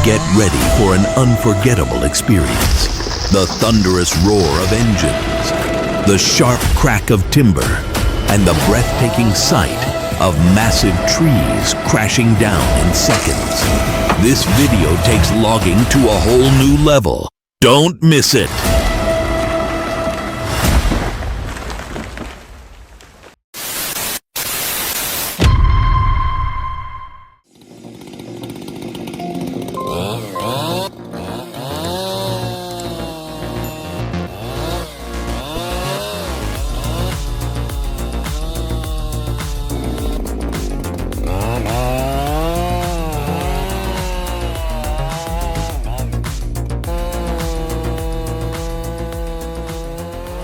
Get ready for an unforgettable experience. The thunderous roar of engines, the sharp crack of timber, and the breathtaking sight of massive trees crashing down in seconds. This video takes logging to a whole new level. Don't miss it.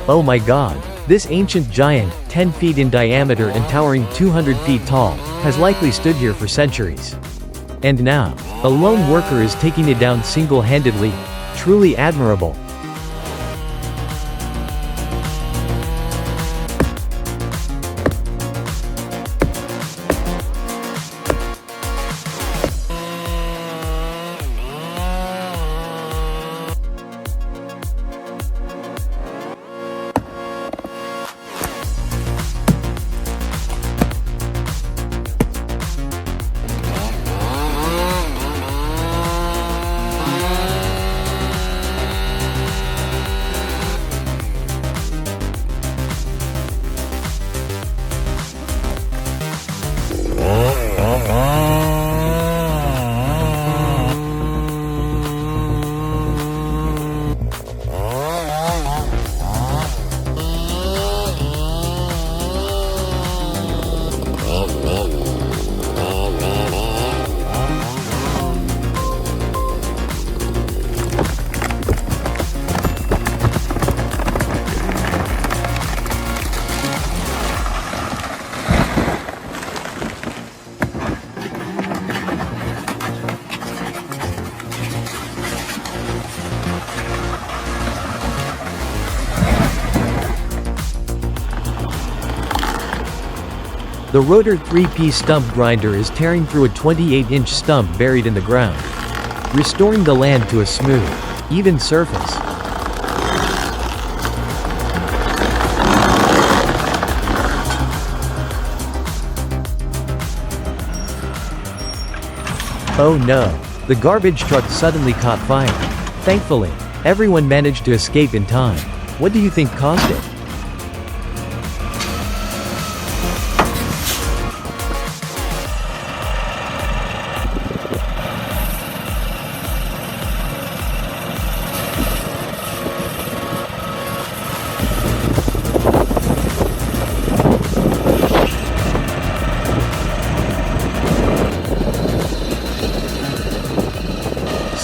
Oh my god! This ancient giant, 10 feet in diameter and towering 200 feet tall, has likely stood here for centuries. And now, a lone worker is taking it down single-handedly. Truly admirable. The rotor 3-piece stump grinder is tearing through a 28-inch stump buried in the ground, restoring the land to a smooth, even surface. Oh no! The garbage truck suddenly caught fire. Thankfully, everyone managed to escape in time. What do you think caused it?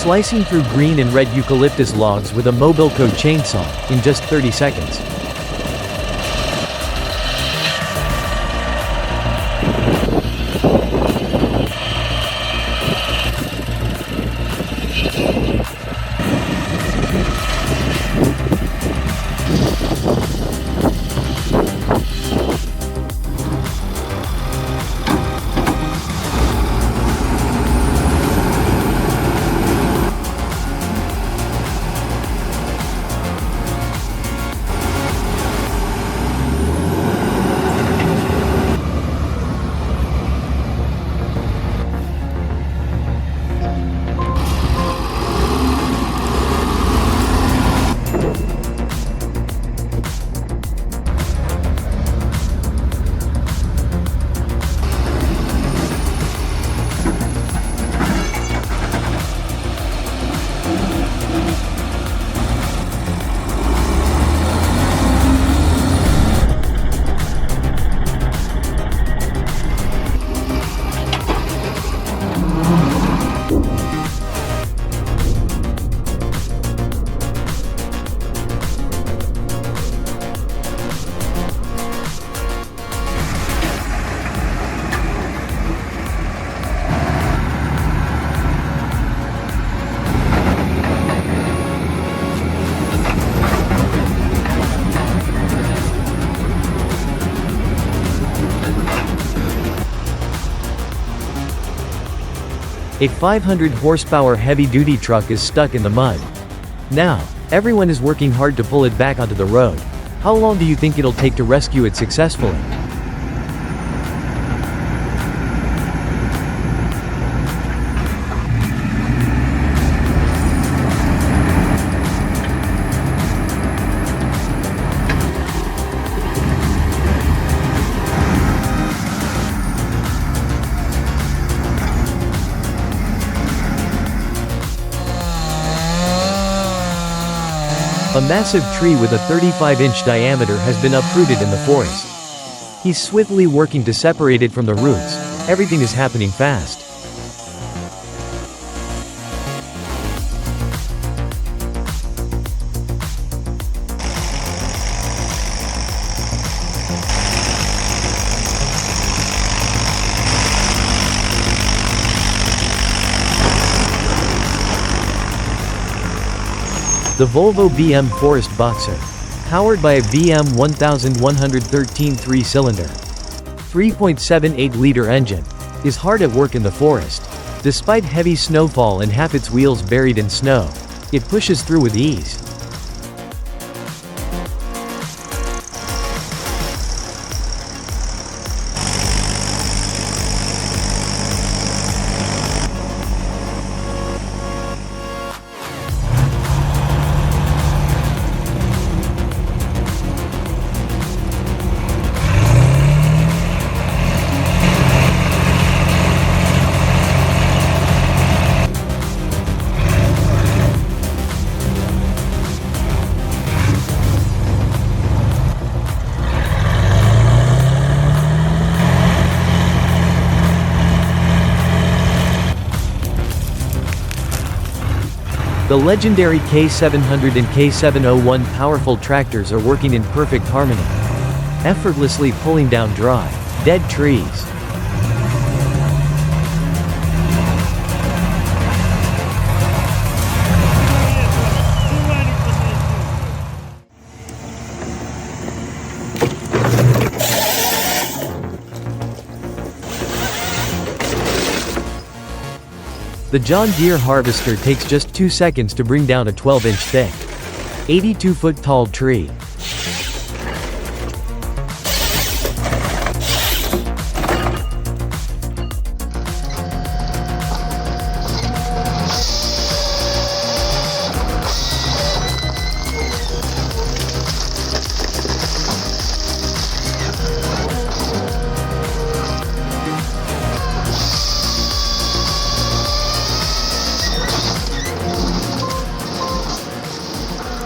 Slicing through green and red eucalyptus logs with a Mobilco chainsaw, in just 30 seconds. A 500 horsepower heavy-duty truck is stuck in the mud. Now, everyone is working hard to pull it back onto the road. How long do you think it'll take to rescue it successfully? A massive tree with a 35-inch diameter has been uprooted in the forest. He's swiftly working to separate it from the roots. Everything is happening fast. The Volvo BM Forest Boxer, powered by a BM 1113 3-cylinder, 3.78-liter engine, is hard at work in the forest. Despite heavy snowfall and half its wheels buried in snow, it pushes through with ease. The legendary K700 and K701 powerful tractors are working in perfect harmony, effortlessly pulling down dry, dead trees. The John Deere harvester takes just 2 seconds to bring down a 12-inch thick, 82-foot tall tree.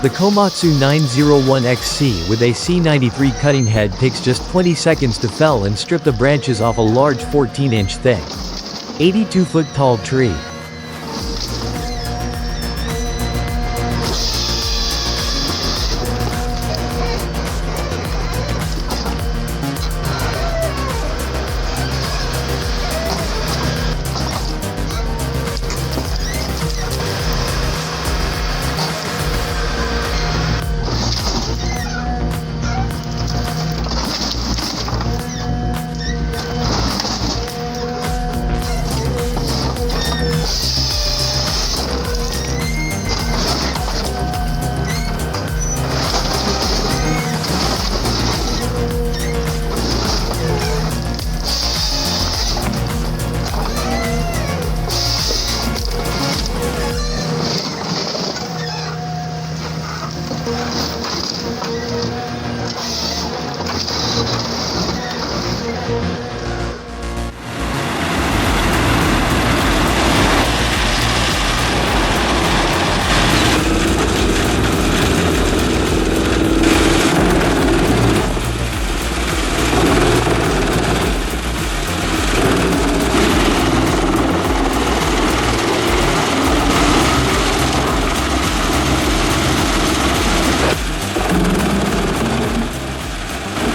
The Komatsu 901XC with a C93 cutting head takes just 20 seconds to fell and strip the branches off a large 14-inch thick, 82-foot tall tree.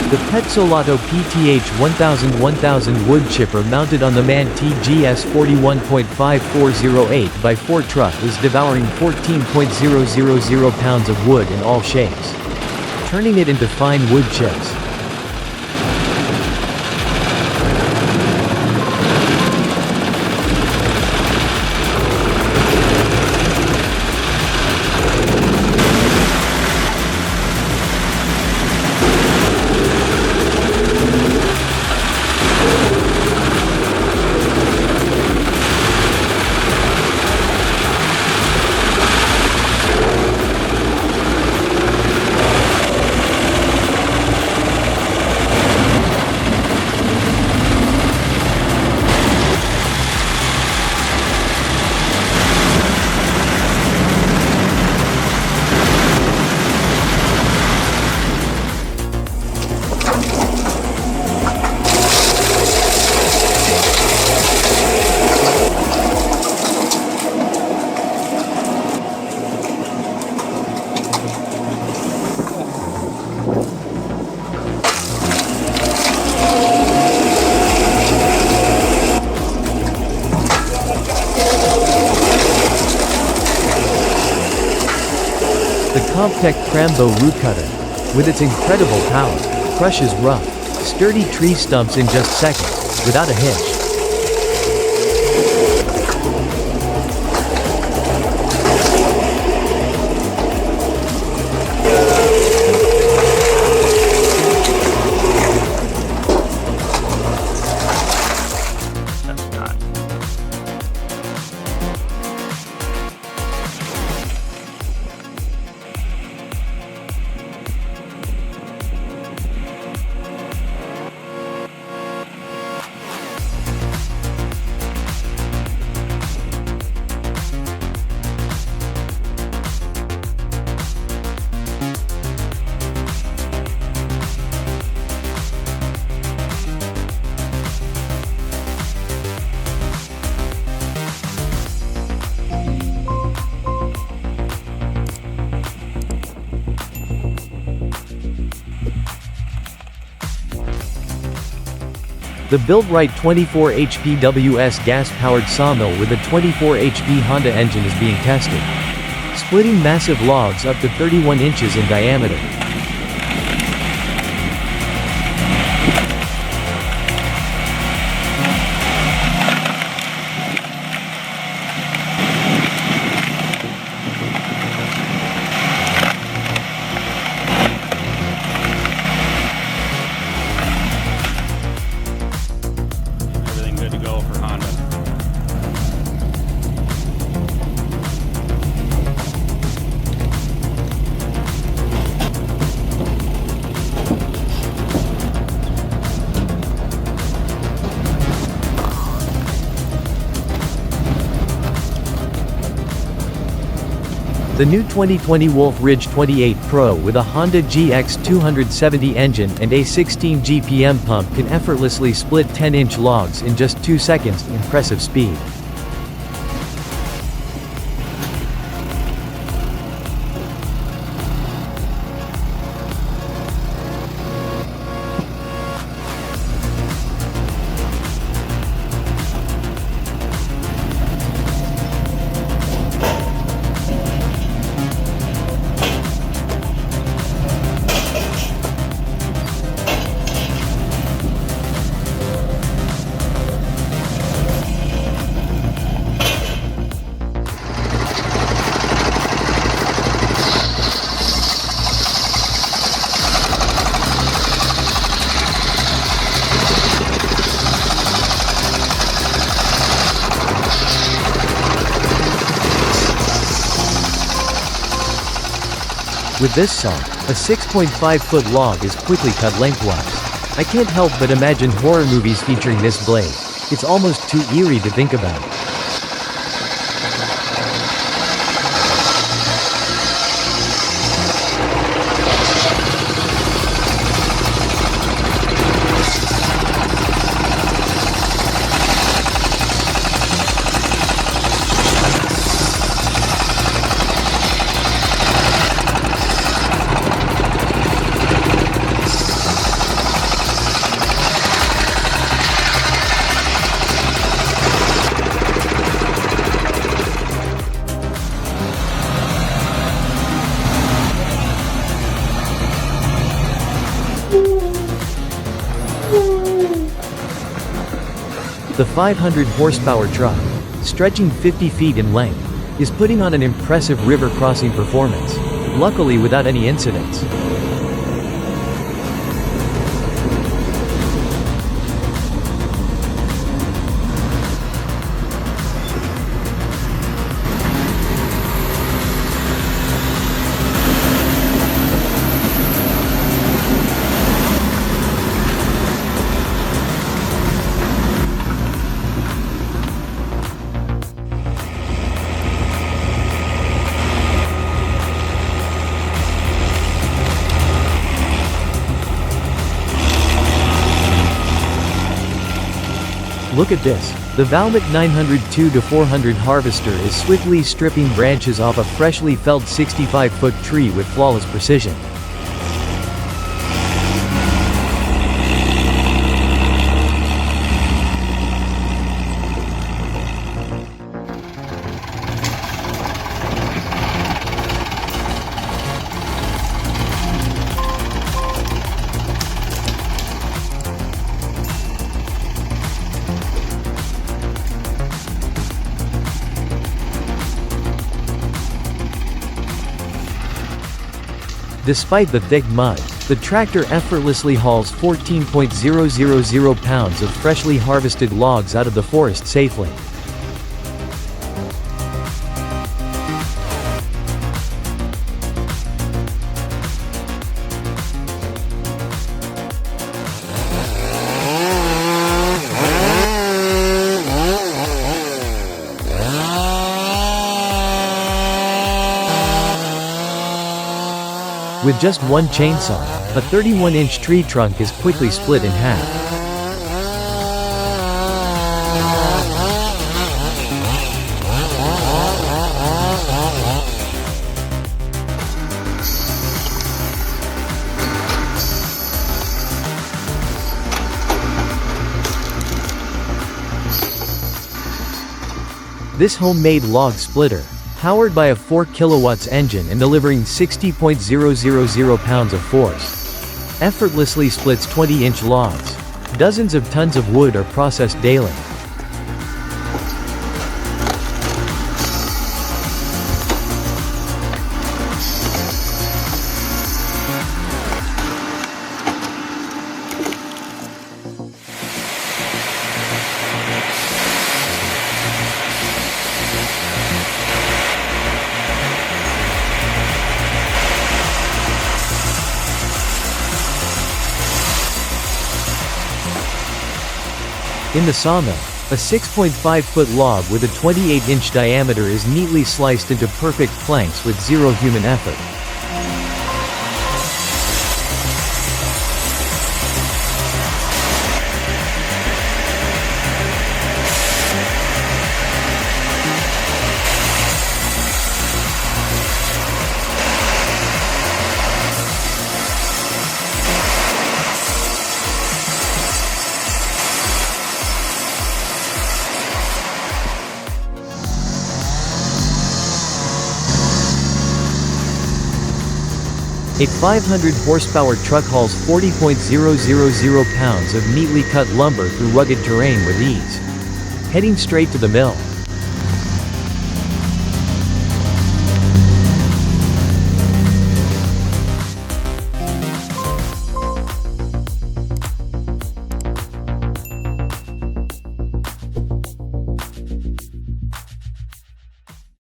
The Petzolato PTH 1000 wood chipper mounted on the MAN TGS 41.5408 by 4 truck is devouring 14.000 pounds of wood in all shapes, turning it into fine wood chips. The Comptech Crambo root cutter, with its incredible power, crushes rough, sturdy tree stumps in just seconds, without a hitch. The Built-Right 24 HP WS gas-powered sawmill with a 24 HP Honda engine is being tested, splitting massive logs up to 31 inches in diameter. Good to go for Honda. The new 2020 Wolf Ridge 28 Pro with a Honda GX 270 engine and a 16 GPM pump can effortlessly split 10-inch logs in just 2 seconds. Impressive speed. With this saw, a 6.5-foot log is quickly cut lengthwise. I can't help but imagine horror movies featuring this blade. It's almost too eerie to think about. The 500 horsepower truck, stretching 50 feet in length, is putting on an impressive river crossing performance, luckily without any incidents. Look at this. The Valmet 902-400 harvester is swiftly stripping branches off a freshly felled 65-foot tree with flawless precision. Despite the thick mud, the tractor effortlessly hauls 14.000 pounds of freshly harvested logs out of the forest safely. With just one chainsaw, a 31-inch tree trunk is quickly split in half. This homemade log splitter, powered by a 4 kilowatts engine and delivering 60.000 pounds of force, effortlessly splits 20-inch logs. Dozens of tons of wood are processed daily. In the sawmill, a 6.5-foot log with a 28-inch diameter is neatly sliced into perfect planks with zero human effort. A 500-horsepower truck hauls 40.000 pounds of neatly cut lumber through rugged terrain with ease. Heading straight to the mill,